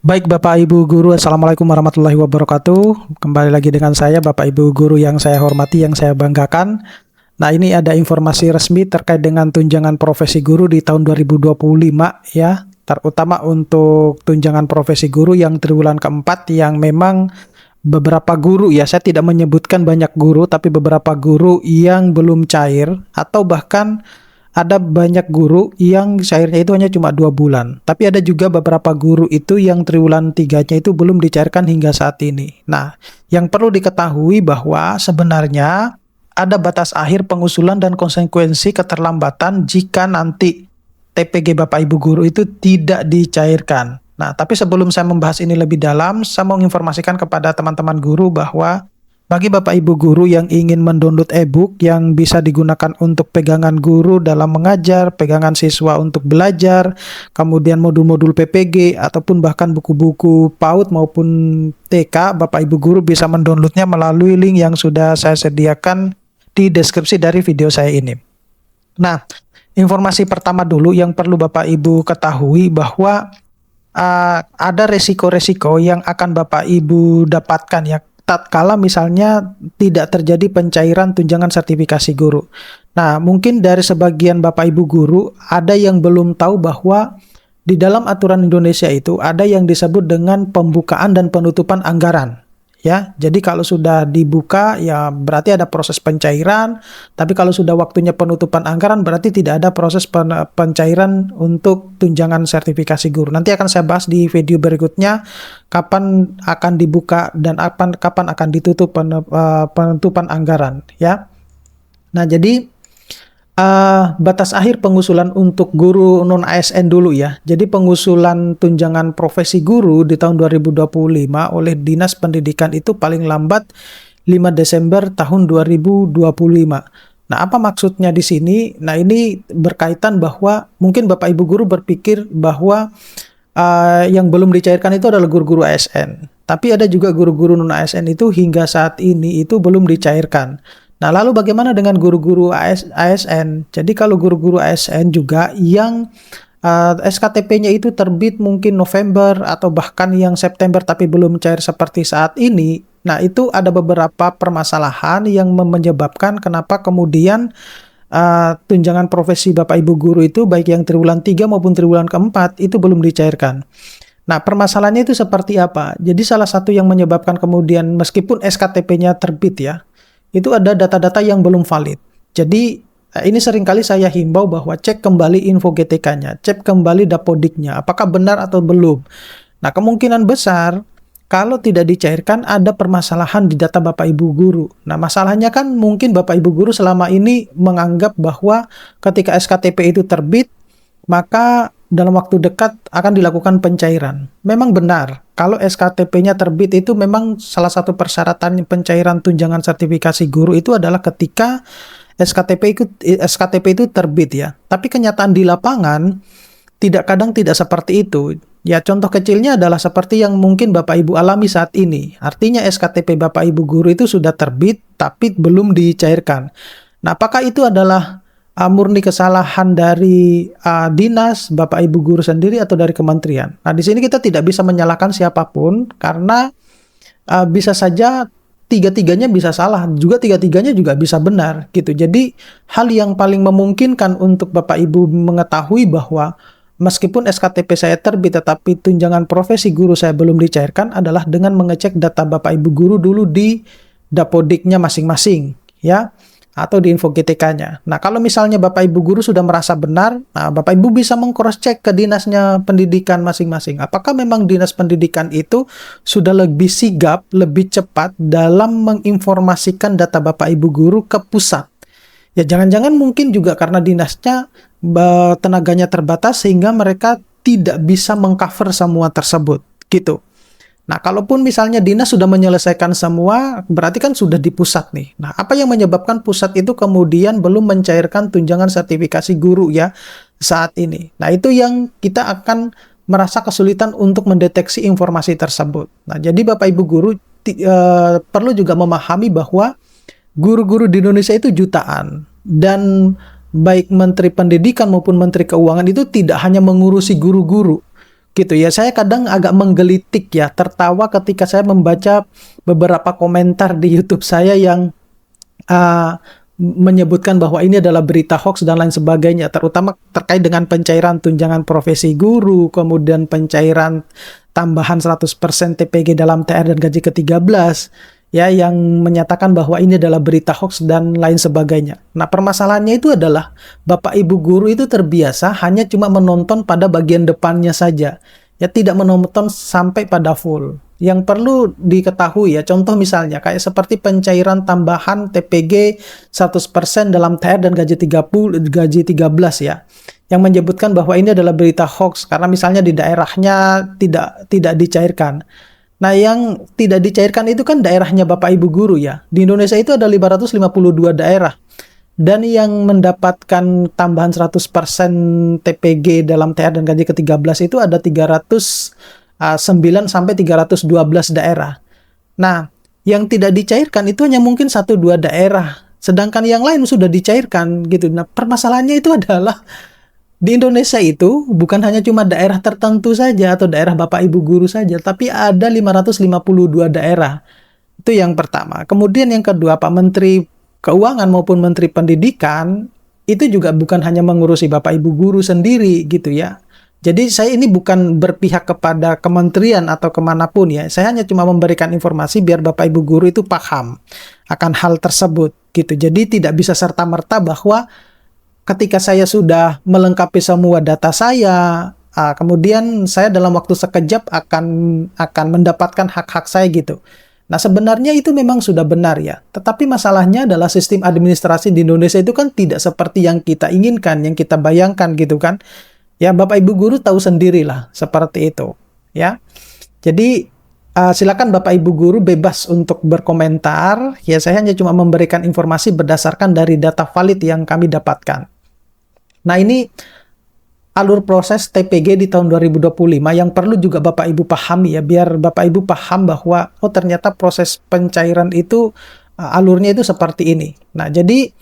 Baik Bapak Ibu Guru, Assalamualaikum warahmatullahi wabarakatuh. Kembali lagi dengan saya Bapak Ibu Guru yang saya hormati, yang saya banggakan. Nah, ini ada informasi resmi terkait dengan tunjangan profesi guru di tahun 2025 ya, terutama untuk tunjangan profesi guru yang triwulan keempat yang memang beberapa guru ya, saya tidak menyebutkan banyak guru, tapi beberapa guru yang belum cair atau bahkan ada banyak guru yang cairnya itu hanya cuma 2 bulan. Tapi ada juga beberapa guru itu yang triwulan 3-nya itu belum dicairkan hingga saat ini. Nah, yang perlu diketahui bahwa sebenarnya ada batas akhir pengusulan dan konsekuensi keterlambatan jika nanti TPG Bapak Ibu Guru itu tidak dicairkan. Nah, tapi sebelum saya membahas ini lebih dalam, saya mau menginformasikan kepada teman-teman guru bahwa bagi Bapak Ibu Guru yang ingin mendownload e-book yang bisa digunakan untuk pegangan guru dalam mengajar, pegangan siswa untuk belajar, kemudian modul-modul PPG, ataupun bahkan buku-buku PAUD maupun TK, Bapak Ibu Guru bisa mendownloadnya melalui link yang sudah saya sediakan di deskripsi dari video saya ini. Nah, informasi pertama dulu yang perlu Bapak Ibu ketahui bahwa ada resiko-resiko yang akan Bapak Ibu dapatkan ya tatkala misalnya tidak terjadi pencairan tunjangan sertifikasi guru. Nah, mungkin dari sebagian Bapak Ibu Guru ada yang belum tahu bahwa di dalam aturan Indonesia itu ada yang disebut dengan pembukaan dan penutupan anggaran. Ya, jadi kalau sudah dibuka ya berarti ada proses pencairan, tapi kalau sudah waktunya penutupan anggaran berarti tidak ada proses pencairan untuk tunjangan sertifikasi guru. Nanti akan saya bahas di video berikutnya kapan akan dibuka dan kapan akan ditutup penutupan anggaran ya. Nah, jadi batas akhir pengusulan untuk guru non-ASN dulu ya. Jadi pengusulan tunjangan profesi guru di tahun 2025 oleh Dinas Pendidikan itu paling lambat 5 Desember tahun 2025. Nah, apa maksudnya di sini? Nah, ini berkaitan bahwa mungkin Bapak Ibu Guru berpikir bahwa yang belum dicairkan itu adalah guru-guru ASN. Tapi ada juga guru-guru non-ASN itu hingga saat ini itu belum dicairkan. Nah, lalu bagaimana dengan guru-guru ASN? Jadi kalau guru-guru ASN juga yang SKTP-nya itu terbit mungkin November atau bahkan yang September tapi belum cair seperti saat ini. Nah, itu ada beberapa permasalahan yang menyebabkan kenapa kemudian tunjangan profesi Bapak Ibu Guru itu baik yang triwulan 3 maupun triwulan keempat itu belum dicairkan. Nah, permasalahannya itu seperti apa? Jadi salah satu yang menyebabkan kemudian meskipun SKTP-nya terbit ya, itu ada data-data yang belum valid. Jadi ini seringkali saya himbau bahwa cek kembali info GTK-nya, cek kembali dapodiknya, apakah benar atau belum. Nah, kemungkinan besar kalau tidak dicairkan ada permasalahan di data Bapak Ibu Guru. Nah, masalahnya kan mungkin Bapak Ibu Guru selama ini menganggap bahwa ketika SKTP itu terbit, maka dalam waktu dekat akan dilakukan pencairan. Memang benar, kalau SKTP-nya terbit itu memang salah satu persyaratan pencairan tunjangan sertifikasi guru itu adalah ketika SKTP itu terbit ya. Tapi kenyataan di lapangan kadang tidak seperti itu. Ya, contoh kecilnya adalah seperti yang mungkin Bapak Ibu alami saat ini. Artinya SKTP Bapak Ibu Guru itu sudah terbit tapi belum dicairkan. Nah, apakah itu adalah murni kesalahan dari dinas, Bapak Ibu Guru sendiri atau dari kementerian? Nah, di sini kita tidak bisa menyalahkan siapapun karena bisa saja tiga-tiganya bisa salah, juga tiga-tiganya juga bisa benar gitu. Jadi hal yang paling memungkinkan untuk Bapak Ibu mengetahui bahwa meskipun SKTP saya terbit tetapi tunjangan profesi guru saya belum dicairkan adalah dengan mengecek data Bapak Ibu Guru dulu di dapodiknya masing-masing ya, atau di info GTK-nya. Nah, kalau misalnya Bapak Ibu Guru sudah merasa benar, nah Bapak Ibu bisa meng-cross-check ke dinasnya pendidikan masing-masing. Apakah memang dinas pendidikan itu sudah lebih sigap, lebih cepat dalam menginformasikan data Bapak Ibu Guru ke pusat? Ya, jangan-jangan mungkin juga karena dinasnya tenaganya terbatas sehingga mereka tidak bisa mengcover semua tersebut, gitu. Nah, kalaupun misalnya dinas sudah menyelesaikan semua, berarti kan sudah di pusat nih. Nah, apa yang menyebabkan pusat itu kemudian belum mencairkan tunjangan sertifikasi guru ya saat ini? Nah, itu yang kita akan merasa kesulitan untuk mendeteksi informasi tersebut. Nah, jadi Bapak Ibu Guru perlu juga memahami bahwa guru-guru di Indonesia itu jutaan. Dan baik Menteri Pendidikan maupun Menteri Keuangan itu tidak hanya mengurusi guru-guru. gitu ya. Saya kadang agak menggelitik ya, tertawa ketika saya membaca beberapa komentar di YouTube saya yang uh, menyebutkan bahwa ini adalah berita hoax dan lain sebagainya, terutama terkait dengan pencairan tunjangan profesi guru, kemudian pencairan tambahan 100% TPG dalam TR dan gaji ke-13, ya, yang menyatakan bahwa ini adalah berita hoax dan lain sebagainya. Nah, permasalahannya itu adalah Bapak Ibu guru itu terbiasa hanya cuma menonton pada bagian depannya saja, ya, tidak menonton sampai pada full. Yang perlu diketahui ya, contoh misalnya kayak seperti pencairan tambahan TPG 100% dalam TR dan gaji 13 ya, yang menyebutkan bahwa ini adalah berita hoax karena misalnya di daerahnya tidak dicairkan. Nah, yang tidak dicairkan itu kan daerahnya Bapak Ibu guru ya. Di Indonesia itu ada 552 daerah. Dan yang mendapatkan tambahan 100% TPG dalam TR dan gaji ke-13 itu ada 309 sampai 312 daerah. Nah, yang tidak dicairkan itu hanya mungkin 1-2 daerah. Sedangkan yang lain sudah dicairkan gitu. Nah, permasalahannya itu adalah di Indonesia itu bukan hanya cuma daerah tertentu saja atau daerah Bapak Ibu guru saja, tapi ada 552 daerah. Itu yang pertama. Kemudian yang kedua, Pak Menteri Keuangan maupun Menteri Pendidikan itu juga bukan hanya mengurusi Bapak Ibu guru sendiri gitu ya. Jadi saya ini bukan berpihak kepada kementerian atau kemanapun ya. Saya hanya cuma memberikan informasi biar Bapak Ibu guru itu paham akan hal tersebut gitu. Jadi tidak bisa serta-merta bahwa ketika saya sudah melengkapi semua data saya, kemudian saya dalam waktu sekejap akan mendapatkan hak-hak saya gitu. Nah, sebenarnya itu memang sudah benar ya. Tetapi masalahnya adalah sistem administrasi di Indonesia itu kan tidak seperti yang kita inginkan, yang kita bayangkan gitu kan. Ya, Bapak Ibu guru tahu sendirilah seperti itu, ya. Jadi silakan Bapak Ibu guru bebas untuk berkomentar. Ya, saya hanya cuma memberikan informasi berdasarkan dari data valid yang kami dapatkan. Nah, ini alur proses TPG di tahun 2025 yang perlu juga Bapak Ibu pahami ya, biar Bapak Ibu paham bahwa oh ternyata proses pencairan itu alurnya itu seperti ini. Nah, jadi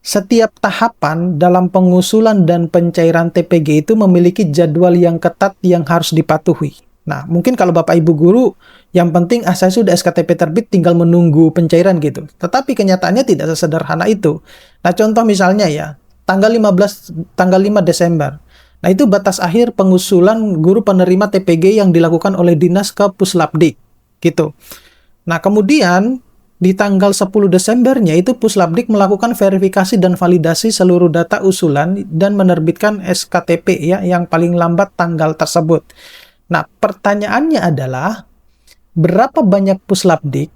setiap tahapan dalam pengusulan dan pencairan TPG itu memiliki jadwal yang ketat yang harus dipatuhi. Nah, mungkin kalau Bapak Ibu guru yang penting saya sudah SKTP terbit tinggal menunggu pencairan gitu. Tetapi kenyataannya tidak sesederhana itu. Nah, contoh misalnya ya, tanggal 5 Desember. Nah, itu batas akhir pengusulan guru penerima TPG yang dilakukan oleh dinas ke Puslapdik, gitu. Nah, kemudian di tanggal 10 Desembernya itu Puslapdik melakukan verifikasi dan validasi seluruh data usulan dan menerbitkan SKTP ya, yang paling lambat tanggal tersebut. Nah, pertanyaannya adalah berapa banyak Puslapdik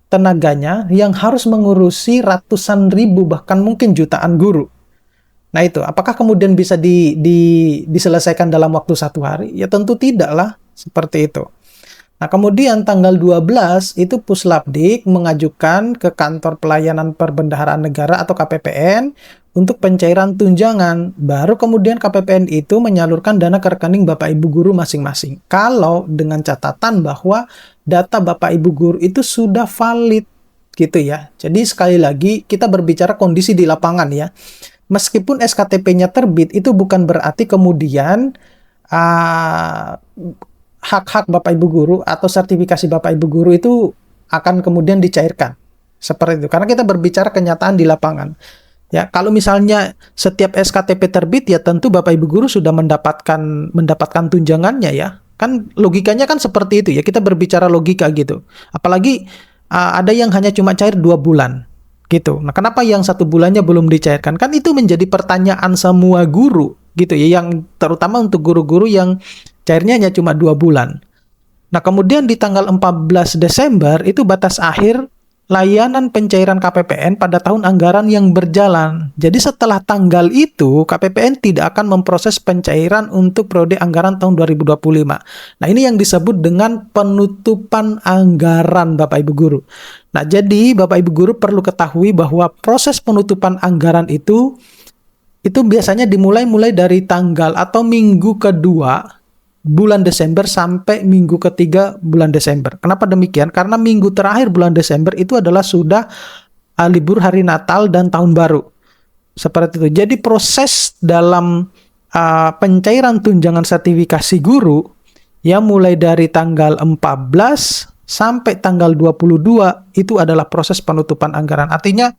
tenaganya yang harus mengurusi ratusan ribu bahkan mungkin jutaan guru? Nah itu, apakah kemudian bisa diselesaikan dalam waktu 1 hari? Ya tentu tidak lah, seperti itu. Nah kemudian tanggal 12 itu Puslapdik mengajukan ke Kantor Pelayanan Perbendaharaan Negara atau KPPN untuk pencairan tunjangan. Baru kemudian KPPN itu menyalurkan dana ke rekening Bapak Ibu guru masing-masing. Kalau dengan catatan bahwa data Bapak Ibu guru itu sudah valid gitu ya. Jadi sekali lagi kita berbicara kondisi di lapangan ya. Meskipun SKTP-nya terbit, itu bukan berarti kemudian hak-hak Bapak Ibu guru atau sertifikasi Bapak Ibu guru itu akan kemudian dicairkan. Seperti itu. Karena kita berbicara kenyataan di lapangan. Ya, kalau misalnya setiap SKTP terbit, ya tentu Bapak Ibu guru sudah mendapatkan tunjangannya ya. Kan logikanya kan seperti itu ya. Kita berbicara logika gitu. Apalagi ada yang hanya cuma cair 2 bulan. Gitu. Nah, kenapa yang 1 bulannya belum dicairkan? Kan itu menjadi pertanyaan semua guru, gitu ya, yang terutama untuk guru-guru yang cairnya hanya cuma 2 bulan. Nah, kemudian di tanggal 14 Desember itu batas akhir layanan pencairan KPPN pada tahun anggaran yang berjalan. Jadi setelah tanggal itu, KPPN tidak akan memproses pencairan untuk periode anggaran tahun 2025. Nah, ini yang disebut dengan penutupan anggaran Bapak Ibu guru. Nah, jadi Bapak Ibu guru perlu ketahui bahwa proses penutupan anggaran itu biasanya dimulai dari tanggal atau minggu kedua bulan Desember sampai minggu ketiga bulan Desember. Kenapa demikian? Karena minggu terakhir bulan Desember itu adalah sudah libur hari Natal dan Tahun Baru. Seperti itu. Jadi proses dalam pencairan tunjangan sertifikasi guru yang mulai dari tanggal 14 sampai tanggal 22 itu adalah proses penutupan anggaran. Artinya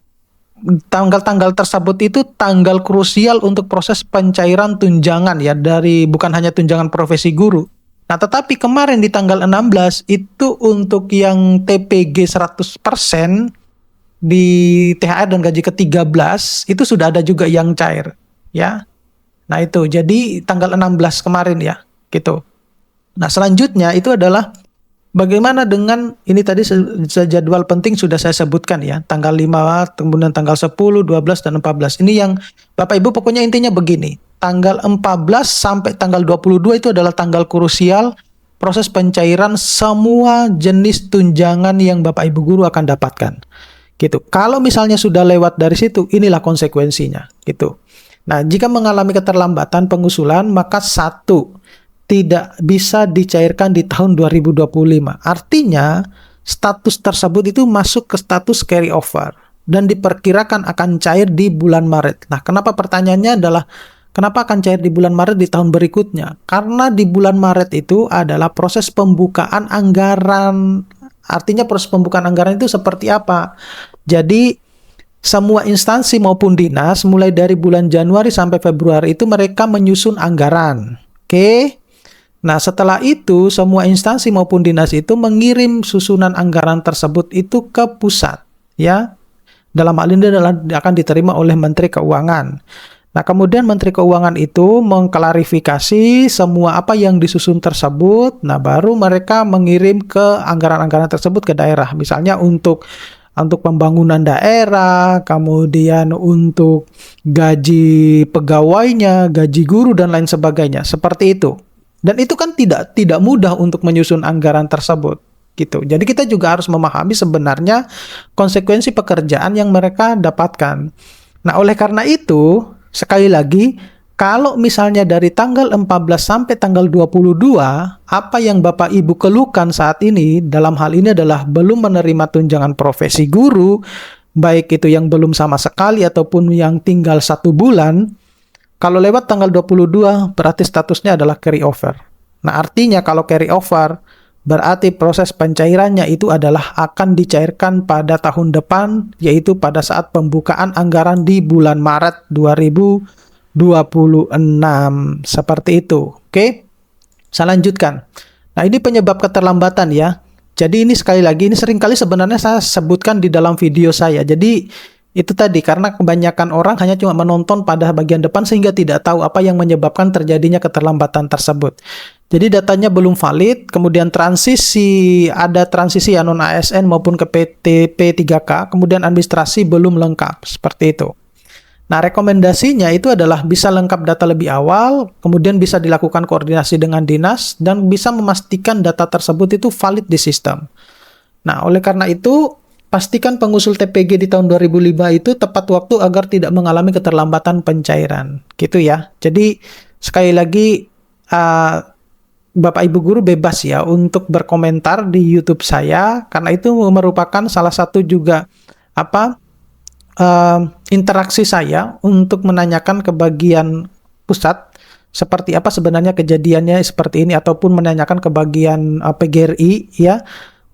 tanggal-tanggal tersebut itu tanggal krusial untuk proses pencairan tunjangan ya, dari bukan hanya tunjangan profesi guru. Nah, tetapi kemarin di tanggal 16 itu untuk yang TPG 100% di THR dan gaji ke-13 itu sudah ada juga yang cair ya. Nah, itu jadi tanggal 16 kemarin ya, gitu. Nah, selanjutnya itu adalah bagaimana dengan ini tadi sejadwal penting sudah saya sebutkan ya, tanggal 5, kemudian tanggal 10, 12, dan 14. Ini yang Bapak Ibu pokoknya intinya begini, tanggal 14 sampai tanggal 22 itu adalah tanggal krusial proses pencairan semua jenis tunjangan yang Bapak Ibu guru akan dapatkan. Gitu. Kalau misalnya sudah lewat dari situ, inilah konsekuensinya. Gitu. Nah, jika mengalami keterlambatan pengusulan, maka 1, tidak bisa dicairkan di tahun 2025. Artinya, status tersebut itu masuk ke status carry over dan diperkirakan akan cair di bulan Maret. Nah, kenapa pertanyaannya adalah kenapa akan cair di bulan Maret di tahun berikutnya? Karena di bulan Maret itu adalah proses pembukaan anggaran. Artinya proses pembukaan anggaran itu seperti apa? Jadi, semua instansi maupun dinas mulai dari bulan Januari sampai Februari itu mereka menyusun anggaran. Oke? Nah, setelah itu semua instansi maupun dinas itu mengirim susunan anggaran tersebut itu ke pusat, ya. Dalam hal ini adalah akan diterima oleh Menteri Keuangan. Nah, kemudian Menteri Keuangan itu mengklarifikasi semua apa yang disusun tersebut. Nah, baru mereka mengirim ke anggaran-anggaran tersebut ke daerah. Misalnya untuk pembangunan daerah, kemudian untuk gaji pegawainya, gaji guru dan lain sebagainya. Seperti itu. Dan itu kan tidak mudah untuk menyusun anggaran tersebut. Gitu. Jadi kita juga harus memahami sebenarnya konsekuensi pekerjaan yang mereka dapatkan. Nah, oleh karena itu, sekali lagi, kalau misalnya dari tanggal 14 sampai tanggal 22, apa yang Bapak Ibu keluhkan saat ini, dalam hal ini adalah belum menerima tunjangan profesi guru, baik itu yang belum sama sekali ataupun yang tinggal 1 bulan, kalau lewat tanggal 22, berarti statusnya adalah carry over. Nah, artinya kalau carry over, berarti proses pencairannya itu adalah akan dicairkan pada tahun depan, yaitu pada saat pembukaan anggaran di bulan Maret 2026. Seperti itu. Oke? Saya lanjutkan. Nah, ini penyebab keterlambatan ya. Jadi ini sekali lagi, ini seringkali sebenarnya saya sebutkan di dalam video saya. Jadi itu tadi, karena kebanyakan orang hanya cuma menonton pada bagian depan sehingga tidak tahu apa yang menyebabkan terjadinya keterlambatan tersebut. Jadi datanya belum valid, kemudian ada transisi ya non ASN maupun ke PT P3K, kemudian administrasi belum lengkap, seperti itu. Nah, rekomendasinya itu adalah bisa lengkap data lebih awal, kemudian bisa dilakukan koordinasi dengan dinas, dan bisa memastikan data tersebut itu valid di sistem. Nah, oleh karena itu, pastikan pengusul TPG di tahun 2005 itu tepat waktu agar tidak mengalami keterlambatan pencairan. Gitu ya. Jadi, sekali lagi, Bapak Ibu Guru bebas ya untuk berkomentar di YouTube saya, karena itu merupakan salah satu juga interaksi saya untuk menanyakan ke bagian pusat seperti apa sebenarnya kejadiannya seperti ini, ataupun menanyakan ke bagian PGRI ya,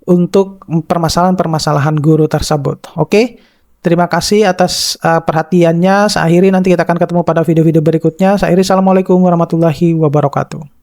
untuk permasalahan-permasalahan guru tersebut. Oke, terima kasih atas perhatiannya. Saya akhiri, nanti kita akan ketemu pada video-video berikutnya. Saya akhiri, assalamualaikum warahmatullahi wabarakatuh.